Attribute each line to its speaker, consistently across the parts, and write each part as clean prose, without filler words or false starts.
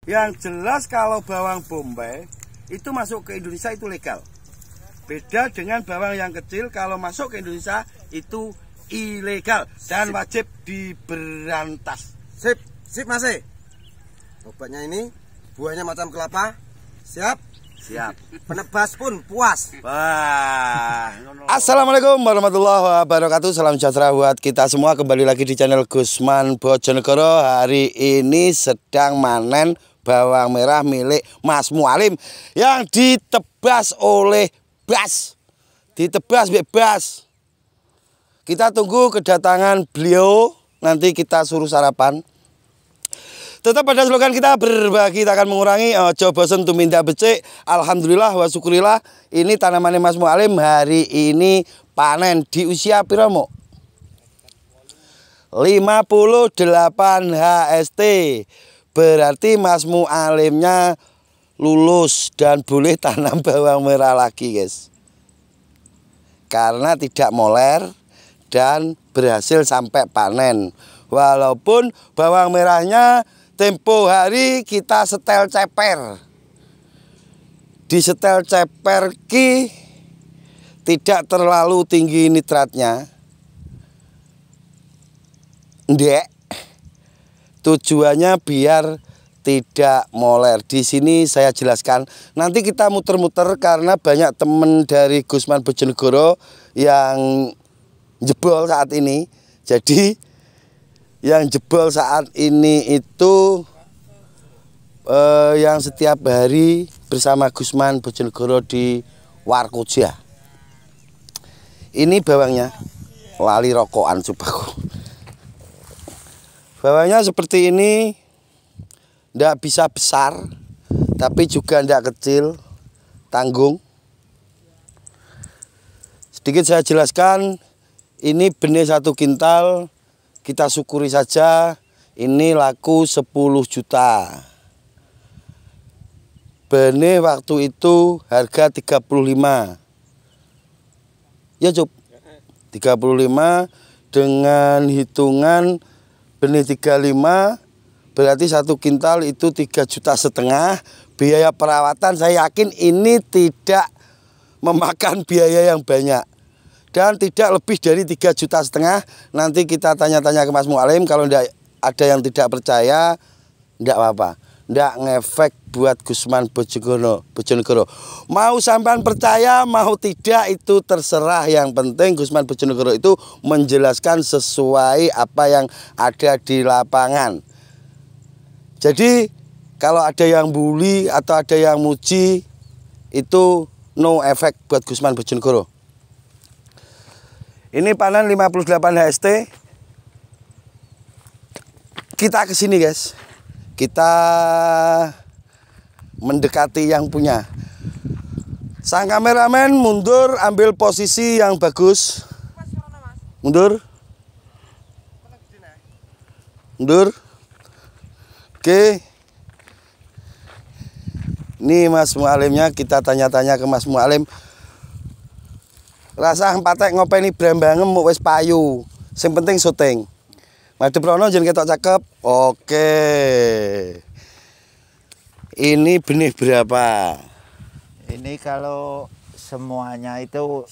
Speaker 1: Yang jelas kalau bawang bombay itu masuk ke Indonesia itu legal. Beda dengan bawang yang kecil, kalau masuk ke Indonesia itu ilegal dan wajib diberantas.
Speaker 2: Sip Mas. Obatnya ini buahnya macam kelapa. Siap?
Speaker 1: Siap.
Speaker 2: Penebas pun puas.
Speaker 1: Wah.
Speaker 3: Assalamualaikum warahmatullahi wabarakatuh. Salam sejahtera buat kita semua. Kembali lagi di channel Gusman Bojonegoro. Hari ini sedang manen bawang merah milik Mas Mualim yang ditebas oleh Bas. Ditebas bebas. Kita tunggu kedatangan beliau. Nanti kita suruh sarapan. Tetap pada slogan kita, berbagi tak akan mengurangi, ojo bosen tumindak becik. Alhamdulillah wa syukurillah, ini tanamannya Mas Mualim hari ini panen di usia piramu? 58 HST. Berarti Mas Mualimnya lulus dan boleh tanam bawang merah lagi, guys. Karena tidak moler dan berhasil sampai panen. Walaupun bawang merahnya tempo hari kita setel ceper. Di setel ceper tidak terlalu tinggi nitratnya. Ndek. Tujuannya biar tidak moler. Di sini saya jelaskan. Nanti kita muter-muter karena banyak teman dari Gusman Bojonegoro yang jebol saat ini. Jadi yang jebol saat ini itu yang setiap hari bersama Gusman Bojonegoro di Warkoja. Ini bawangnya, lali rokokan cobaku. Bawangnya seperti ini, tidak bisa besar, tapi juga tidak kecil, tanggung. Sedikit saya jelaskan, ini benih 1 kintal. Kita syukuri saja, ini laku 10 juta. Benih waktu itu harga 35. Ya Cuk, 35 dengan hitungan benih 35, berarti 1 kintal itu 3,5 juta. Biaya perawatan saya yakin ini tidak memakan biaya yang banyak. Dan tidak lebih dari 3,5 juta. Nanti kita tanya-tanya ke Mas Mualim. Kalau tidak ada yang tidak percaya, tidak apa-apa. Tidak ngefek buat Gusman Bojonegoro. Mau sampean percaya, mau tidak itu terserah. Yang penting Gusman Bojonegoro itu menjelaskan sesuai apa yang ada di lapangan. Jadi kalau ada yang bully atau ada yang muji, itu no efek buat Gusman Bojonegoro. Ini panen 58 HST. Kita ke sini, guys. Kita mendekati yang punya. Sang kameramen mundur, ambil posisi yang bagus. Mundur. Mundur. Oke. Ini Mas Mualimnya, kita tanya-tanya ke Mas Mualim. Rasa empatek ngopeni brambangem wis payu. Sing penting syuting. Madhep rono jeneng ketok cakep. Oke. Ini benih berapa?
Speaker 4: Ini kalau semuanya itu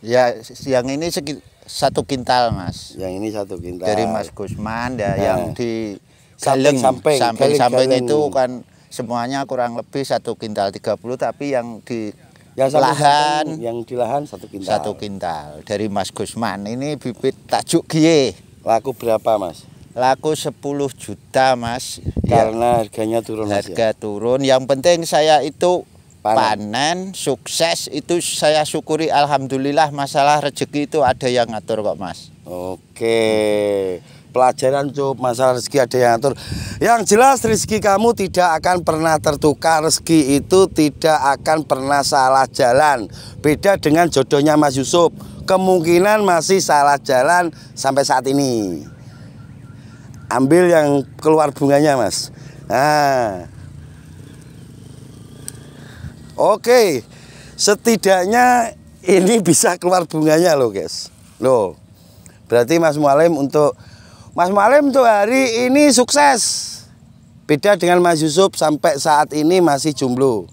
Speaker 4: ya yang ini 1 kintal, Mas.
Speaker 3: Yang ini 1 kintal.
Speaker 4: Dari Mas Gusman ya, yang di
Speaker 3: samping
Speaker 4: itu kan semuanya kurang lebih 1 kintal 30, tapi yang di
Speaker 3: lahan, yang di lahan 1 kintal.
Speaker 4: 1 kintal dari Mas Gusman. Ini bibit tajuk gie.
Speaker 3: Laku berapa, Mas?
Speaker 4: Laku 10 juta, Mas.
Speaker 3: Karena harganya turun.
Speaker 4: Harga turun. Yang penting saya itu panen sukses, itu saya syukuri. Alhamdulillah. Masalah rezeki itu ada yang ngatur kok, Mas.
Speaker 3: Oke. Pelajaran Cuk, masalah rezeki ada yang atur. Yang jelas rezeki kamu tidak akan pernah tertukar. Rezeki itu tidak akan pernah salah jalan. Beda dengan jodohnya Mas Yusuf. Kemungkinan masih salah jalan sampai saat ini. Ambil yang keluar bunganya, Mas. Nah. Oke. Setidaknya ini bisa keluar bunganya loh, guys. Loh. Berarti Mas Mualim untuk hari ini sukses. Beda dengan Mas Yusuf sampai saat ini masih jomblo.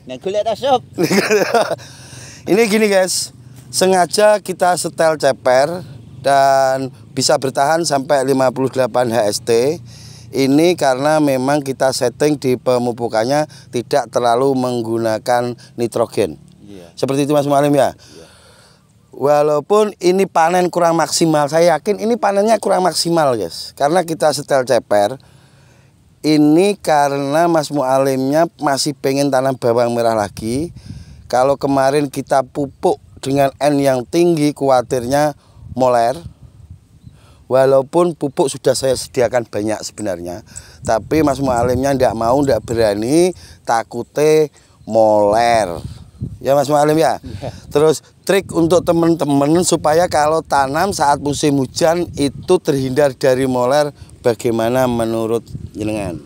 Speaker 4: Nah, gue lihat asap.
Speaker 3: Ini gini guys, sengaja kita setel ceper dan bisa bertahan sampai 58 HST. Ini karena memang kita setting di pemupukannya tidak terlalu menggunakan nitrogen. Seperti itu Mas Mualim ya. Walaupun ini panen kurang maksimal, saya yakin ini panennya kurang maksimal guys. Karena kita setel ceper. Ini karena Mas Mualimnya masih pengen tanam bawang merah lagi. Kalau kemarin kita pupuk dengan N yang tinggi, khawatirnya moler. Walaupun pupuk sudah saya sediakan banyak sebenarnya. Tapi Mas Mualimnya tidak mau, tidak berani, takutnya moler. Ya Mas Mualim ya. Terus trik untuk teman-teman supaya kalau tanam saat musim hujan itu terhindar dari moler, bagaimana menurut jenengan?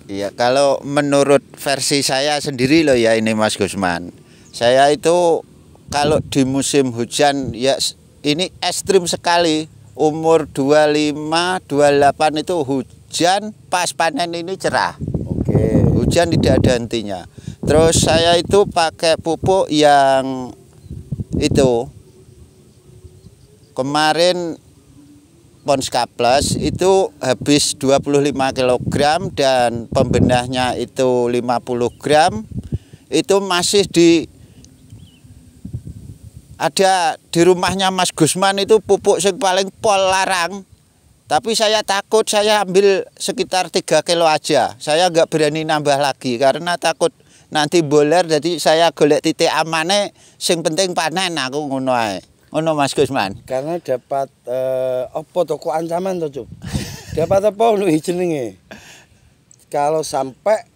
Speaker 4: Iya, kalau menurut versi saya sendiri loh ya ini Mas Gusman. Saya itu kalau di musim hujan ya ini ekstrim sekali. Umur 25, 28 itu hujan, pas panen ini cerah.
Speaker 3: Oke.
Speaker 4: Hujan tidak ada hentinya. Terus saya itu pakai pupuk yang itu kemarin Ponska Plus itu habis 25 kg dan pembenahnya itu 50 gram. Itu masih ada di rumahnya Mas Gusman itu pupuk yang paling pol larang. Tapi saya takut, saya ambil sekitar 3 kilo aja. Saya nggak berani nambah lagi karena takut nanti boler, jadi saya golek titik amane sing penting panen aku ngono ae. Ngono Mas Gusman.
Speaker 3: Karena dapat apa toko ancaman to, Cuk? Dapat apa ngono jenenge? Kalau sampai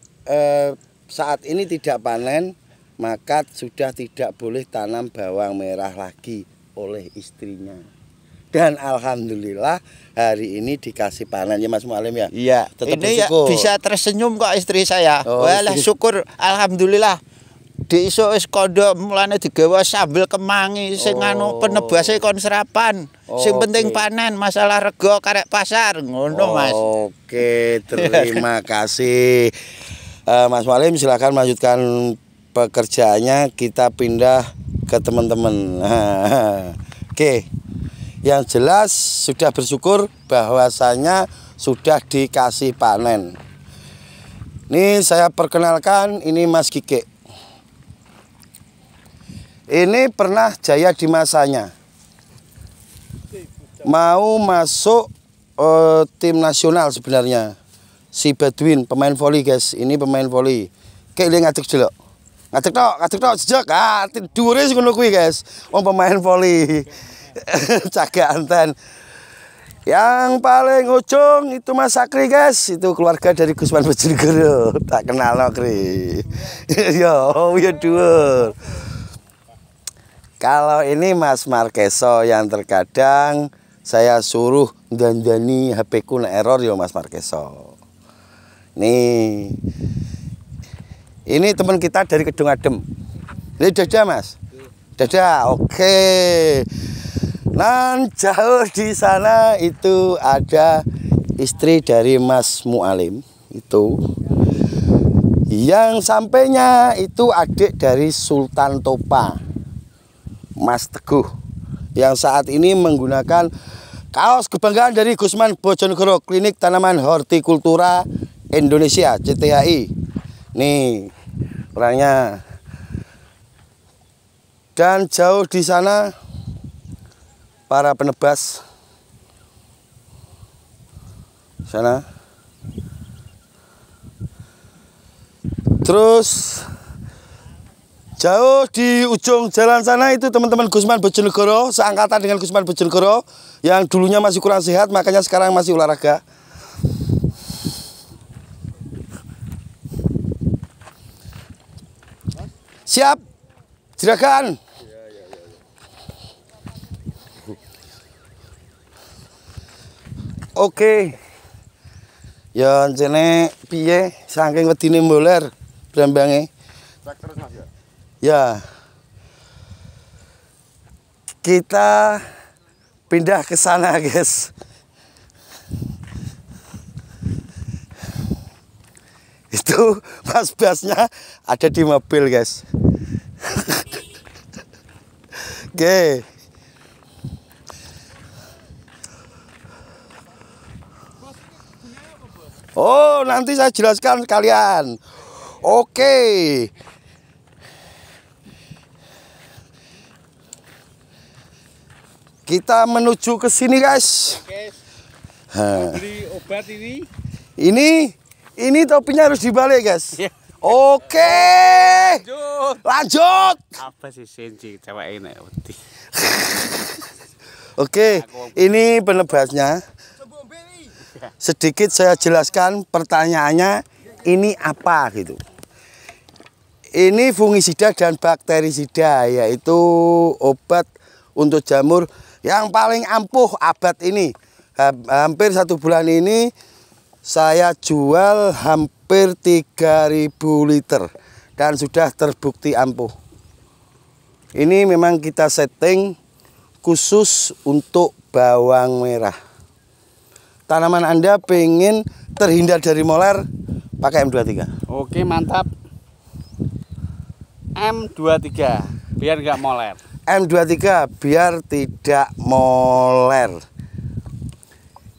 Speaker 3: saat ini tidak panen, maka sudah tidak boleh tanam bawang merah lagi oleh istrinya. Dan alhamdulillah hari ini dikasih panen ya Mas Mualim ya.
Speaker 4: Iya,
Speaker 3: tetap
Speaker 4: ini ya bisa tersenyum kok istri saya.
Speaker 3: Oh,
Speaker 4: walah syukur alhamdulillah. Di iso wis kondo mulane digawa sambel kemangi sing anu penebase kon serapan. Sing penting panen, masalah rego karek pasar ngono Mas.
Speaker 3: Oke, terima kasih. Mas Mualim silakan melanjutkan pekerjaannya, kita pindah ke teman-teman. Oke. Yang jelas sudah bersyukur bahwasanya sudah dikasih panen. Ini saya perkenalkan, ini Mas Kike. Ini pernah jaya di masanya. Mau masuk tim nasional sebenarnya. Si Badwin, pemain voli guys. Ini pemain voli. Kayak dia ngadek dulu. Ngadek tok, sejak. Dhuwure sing ngono kuwi guys. Wong pemain voli. Cagak anten. Yang paling ujung itu Mas Sakri guys, itu keluarga dari Gusman Bojonegoro. Tak kenal no Kri. Yo, ya dhuwur. Kalau ini Mas Markeso yang terkadang saya suruh dandani HP ku nek error yo Mas Markeso. Nih. Ini teman kita dari Kedung Adem. Ini Dada Mas. Dada, oke. Dan jauh di sana itu ada istri dari Mas Mualim itu. Yang sampainya itu adik dari Sultan Topa, Mas Teguh, yang saat ini menggunakan kaos kebanggaan dari Gusman Bojonegoro, Klinik Tanaman Hortikultura Indonesia CTHI. Nih orangnya. Dan jauh di sana para penebas sana. Terus jauh di ujung jalan sana itu teman-teman Gusman Bojonegoro, seangkatan dengan Gusman Bojonegoro yang dulunya masih kurang sehat, makanya sekarang masih olahraga. Siap, juragan. Oke. Ya jene piye saking wedine mboler brambange.
Speaker 2: Cek terus Mas ya.
Speaker 3: Ya. Kita pindah ke sana, guys. Itu Mas Basnya ada di mobil, guys. Oke. Oh, nanti saya jelaskan kalian. Oke. Kita menuju ke sini, guys.
Speaker 1: Beli obat ini.
Speaker 3: Ini topinya harus dibalik, guys.
Speaker 1: Iya.
Speaker 3: Oke. Lanjut.
Speaker 1: Apa sih senci cewek ini?
Speaker 3: Oke, ini penebasnya. Sedikit saya jelaskan pertanyaannya, ini apa gitu. Ini fungisida dan bakterisida, yaitu obat untuk jamur yang paling ampuh abad ini. Hampir 1 bulan ini saya jual hampir 3.000 liter dan sudah terbukti ampuh. Ini memang kita setting khusus untuk bawang merah. Tanaman Anda pengen terhindar dari moler, pakai M23.
Speaker 1: Oke, mantap. M23 biar nggak moler.
Speaker 3: M23 biar tidak moler.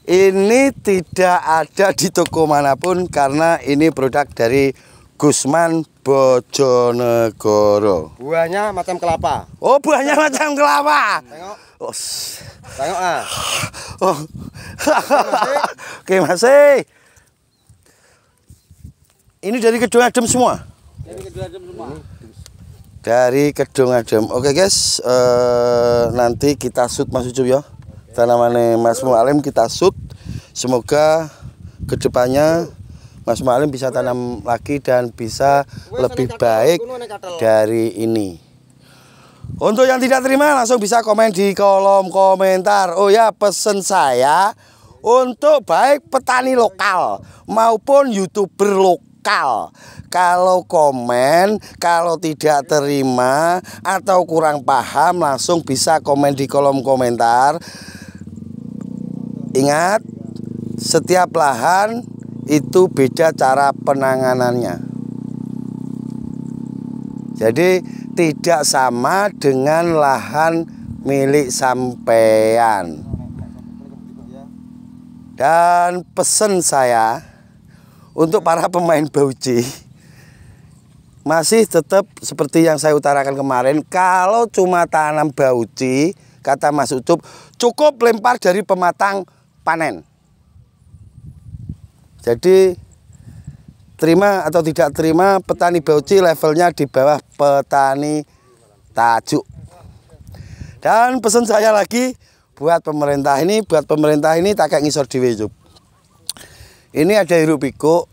Speaker 3: Ini tidak ada di toko manapun karena ini produk dari Gusman Bojonegoro.
Speaker 2: Buahnya macam kelapa.
Speaker 3: Oh, buahnya macam kelapa.
Speaker 2: Tengok.
Speaker 3: Oh.
Speaker 2: Tengok ah.
Speaker 3: Oh. Oke, masih. Ini dari Kedung Adem semua. Dari Kedung Adem. Oke, guys, nanti kita shoot Mas Ucup ya. Tanamannya Mas Mualim kita shoot. Semoga kedepannya Mas Mualim bisa tanam lagi dan bisa lebih baik dari ini. Untuk yang tidak terima langsung bisa komen di kolom komentar. Oh ya, pesen saya untuk baik petani lokal maupun YouTuber lokal. Kalau komen, kalau tidak terima atau kurang paham langsung bisa komen di kolom komentar. Ingat, setiap lahan itu beda cara penanganannya. Jadi tidak sama dengan lahan milik sampean. Dan pesan saya untuk para pemain bauci masih tetap seperti yang saya utarakan kemarin. Kalau cuma tanam bauci, kata Mas Ucup, cukup lempar dari pematang panen. Jadi terima atau tidak terima, petani bauci levelnya di bawah petani tajuk. Dan pesan saya lagi buat pemerintah ini tak kayak ngisor dhewe Yup. Ini ada hiruk pikuk,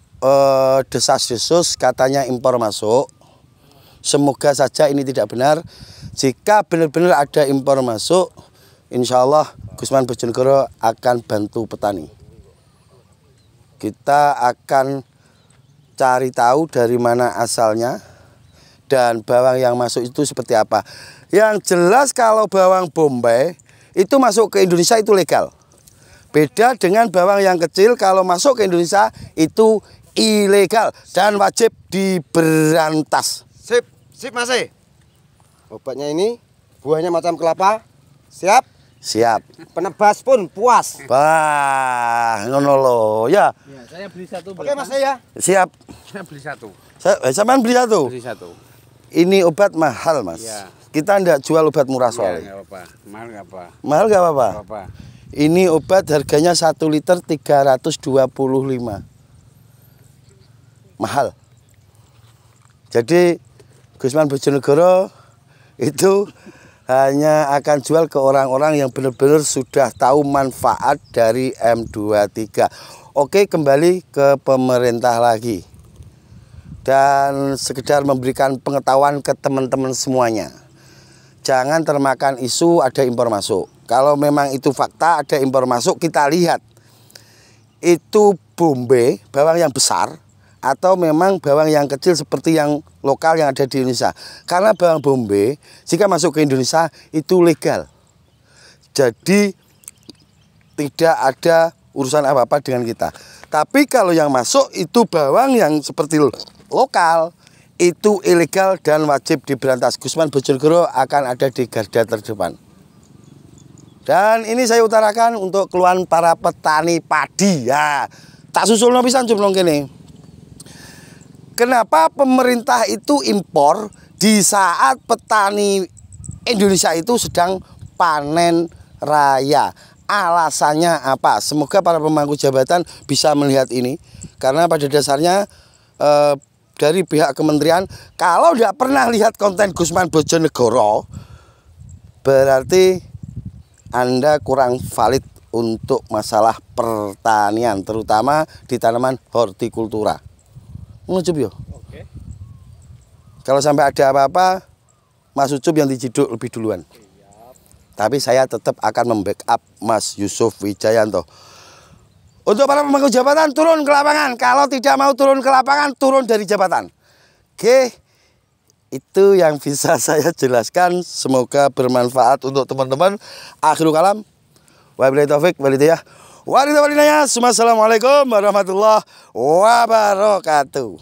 Speaker 3: desas-desus katanya impor masuk. Semoga saja ini tidak benar. Jika benar-benar ada impor masuk, insya Allah Gusman Bojonegoro akan bantu petani. Kita akan cari tahu dari mana asalnya dan bawang yang masuk itu seperti apa. Yang jelas kalau bawang Bombay itu masuk ke Indonesia itu legal. Beda dengan bawang yang kecil, kalau masuk ke Indonesia itu ilegal dan wajib diberantas.
Speaker 2: Sip, sip Mas. Obatnya ini buahnya macam kelapa. Siap?
Speaker 3: Siap.
Speaker 2: Penebas pun puas.
Speaker 3: Wah, ngono lho. Ya.
Speaker 1: Ya, saya beli satu.
Speaker 2: Oke Mas ya.
Speaker 3: Siap.
Speaker 1: Saya beli satu.
Speaker 3: Sampean beli satu.
Speaker 1: Beli satu.
Speaker 3: Ini obat mahal, Mas.
Speaker 1: Ya.
Speaker 3: Kita enggak jual obat murah
Speaker 1: Ya,
Speaker 3: soalnya.
Speaker 1: nggak apa-apa. Mahal nggak apa.
Speaker 3: Mahal nggak apa-apa.
Speaker 1: Nggak apa.
Speaker 3: Ini obat harganya 1 liter 325. Mahal. Jadi Gusman Bojonegoro itu hanya akan jual ke orang-orang yang benar-benar sudah tahu manfaat dari M23. Oke, kembali ke pemerintah lagi. Dan sekedar memberikan pengetahuan ke teman-teman semuanya. Jangan termakan isu ada impor masuk. Kalau memang itu fakta ada impor masuk, kita lihat. Itu Bombay, bawang yang besar, atau memang bawang yang kecil seperti yang lokal yang ada di Indonesia. Karena bawang Bombay jika masuk ke Indonesia itu legal. Jadi tidak ada urusan apa-apa dengan kita. Tapi kalau yang masuk itu bawang yang seperti lokal, itu ilegal dan wajib diberantas. Gusman Bojonegoro akan ada di garda terdepan. Dan ini saya utarakan untuk keluhan para petani padi. Ya, tak susul pisan jumlah kene. Kenapa pemerintah itu impor di saat petani Indonesia itu sedang panen raya? Alasannya apa? Semoga para pemangku jabatan bisa melihat ini. Karena pada dasarnya dari pihak kementerian, kalau tidak pernah lihat konten Gusman Bojonegoro, berarti Anda kurang valid untuk masalah pertanian, terutama di tanaman hortikultura. Ucup yo. Oke. Kalau sampai ada apa-apa, Mas Ucup yang diciduk lebih duluan. Siap. Tapi saya tetap akan membackup Mas Yusuf Wijayanto. Untuk para pemangku jabatan turun ke lapangan. Kalau tidak mau turun ke lapangan, turun dari jabatan. Oke. Itu yang bisa saya jelaskan. Semoga bermanfaat untuk teman-teman. Akhirul kalam. Wabillahi taufik walhidayah. Wassalamualaikum warahmatullahi wabarakatuh.